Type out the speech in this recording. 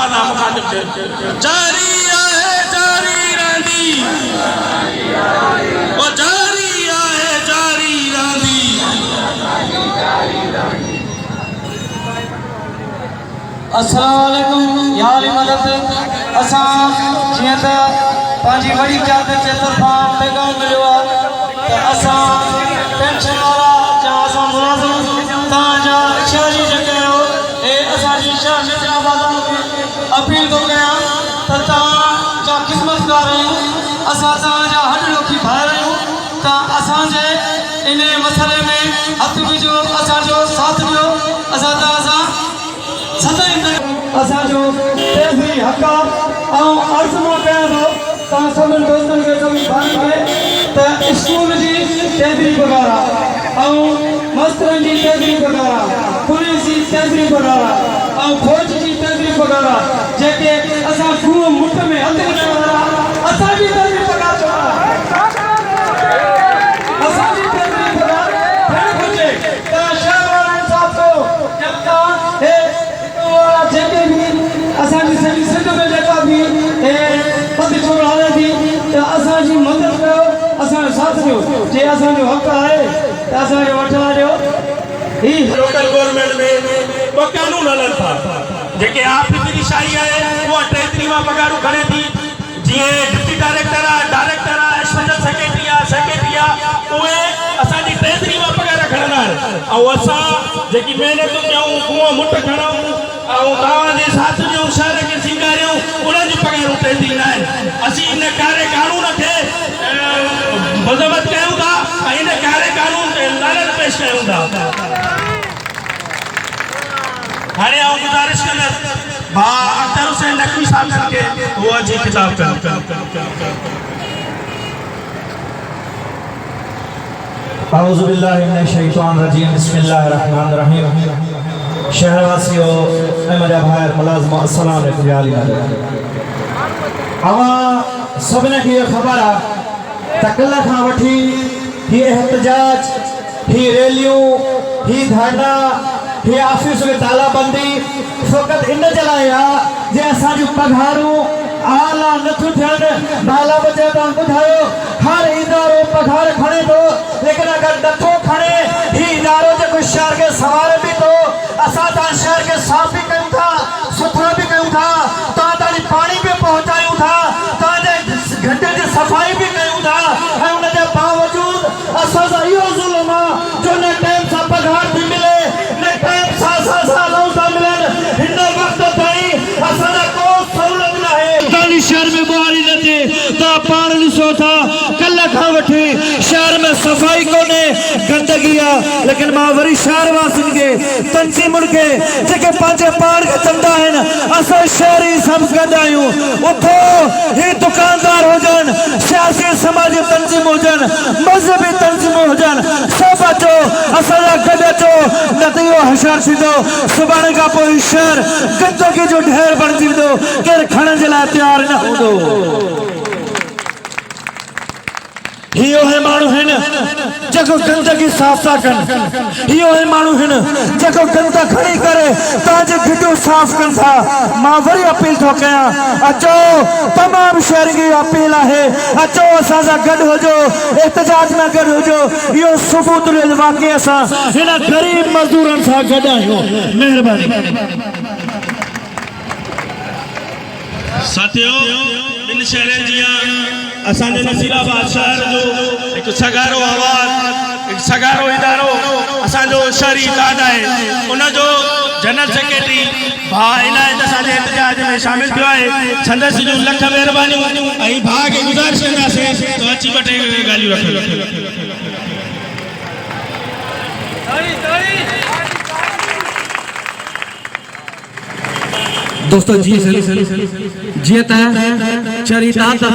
आवाज़ आ मुखातिब थे जारी आहे जारी रहंदी ओ जारी आहे जारी रहंदी अस्सलाम वालेकुम या अली मदद असा जिया त पांजी बड़ी चादर जे तरफा पैगाम मिलो त असा पेंशन वाला जा असा मुलाजिम ता जा शहरी जगह हो ए असा जी शहर में आबादों की अपील को कया त ता जा खिदमत कर रहे हो असा ता जा हड लोकी भाई रहे हो ता असा जे इन मसले में हथ जो असा जो साथ दियो असा ता असा सदाई असा जो तेजी हक्का और अर्ज में कया तो ता सब दोस्तन के कभी बात है त स्कूल जी तेजी पगारा और मास्टर जी तेजी पगारा पुलिस जी तेजी पगारा और फौज जी तेजी पगारा जेके असा खूह मुठ में हथ लगारा असा जी तेजी पगार असा जी तेजी पगार है कुछ त शहर वाला इंसाफ को जब ता है जेके भी असा जी सही सिंध में जेका भी ए पद छोड़ाने थी त असा जी मदद कयो असा साथ दियो जे असा जो हक है त असा जो वठा दियो ही लोकल गवर्नमेंट में वो कानून हलन था जेके आफिसरी शाही है वो 33 मां पगारू खणे थी जे डिप्टी डायरेक्टर स्पेशल सेक्रेटरी ओए असा जी 33 मां पगार खणना और असा जेकी मेहनत कयूं कुओ मुठ खणाऊं और गांव के साथ जो शहर के सिंगारियों उन्हें जो पगार उठे थी ना असी इन कार्य कानून थे मजबत कयूं था इन कार्य कानून ते लानत पेश कयूं था हाणे आऊं गुजारिश कंदस भा अख्तर हुसैन नकवी साहब के वो जी किताब कर अऊज़ु बिल्लाहि मिनश शैतानिर रजीम बिस्मिल्लाहिर रहमानिर रहीम शहरवासियों मेरे भाई मुलाजिम अस्सलाम वालेकुम अवा सबने की खबर है तकल खां वठी ही एहतजाज ही रैलियों ही धरना ही ऑफिस में तालाबंदी फकत इन जलाया जे असा जो पघारू आला नथु थियन बाला बचे तो बुधायो हर इदारो पघार खणे तो लेकिन अगर नथो खणे ही इदारो जो शहर के सवार भी तो असा ता शहर के साफ भी कयूं था सुथरा भी कयूं था ता ताणी पानी भी पहुंचायूं था ता जे घंटे की सफाई भी कयूं था ऐं उन जे बावजूद असा सा इहो ज़ुल्म जो न टाइम सा पघार थी मिले न टाइम सा सालों सा मिले हिन वक्त ताईं असा दा को सहूलियत न है ताणी शहर में बुआरी न थे ता पाण ॾिसो था कल खां वठी शहर में सफाई कोने गंदगी आ लेकिन मां वरी शहर वासियुनि खे तंजीमुनि खे जेके पंहिंजे पाण खे चवंदा आहिनि असां शहरी सभु गॾु आहियूं उथो ही दुकानदार हुजनि सियासी समाजी तंजीम हुजनि मज़हबी तंजीम हुजनि सभु अचो असां सां गॾु अचो न त इहो हशर थींदो सुभाणे खां पोइ शहर गंदगी जो ढेर बणिजी वेंदो केरु खणण जे लाइ तयारु न हूंदो हियो है मानू है न जको गंदगी साफ सा कन हियो है मानू है न जको गंदा खड़ी करे ताजे गिडो साफ कन था मां वरी अपील तो कया अचो तमाम शहर की अपील है अचो असा सा गड हो जो एहतजाज में गड हो जो यो सबूत ले वाकई असा हिना गरीब मजदूरन सा गड आयो मेहरबानी साथियों इन शहरन जिया असांजे नसीराबाद शहर जो एक सगारो आवाज़ एक सगारो इदारो असांजो शहरी ताज है उन जो जनरल सेक्रेटरी भा इनायत असांजे एहतजाज में शामिल थियो है संदसि जो लख मेहरबानियूं ऐं भा खे गुज़ारिश कंदासीं तो अची ॿ टे ॻाल्हियूं रखो दोस्तों जी चरिता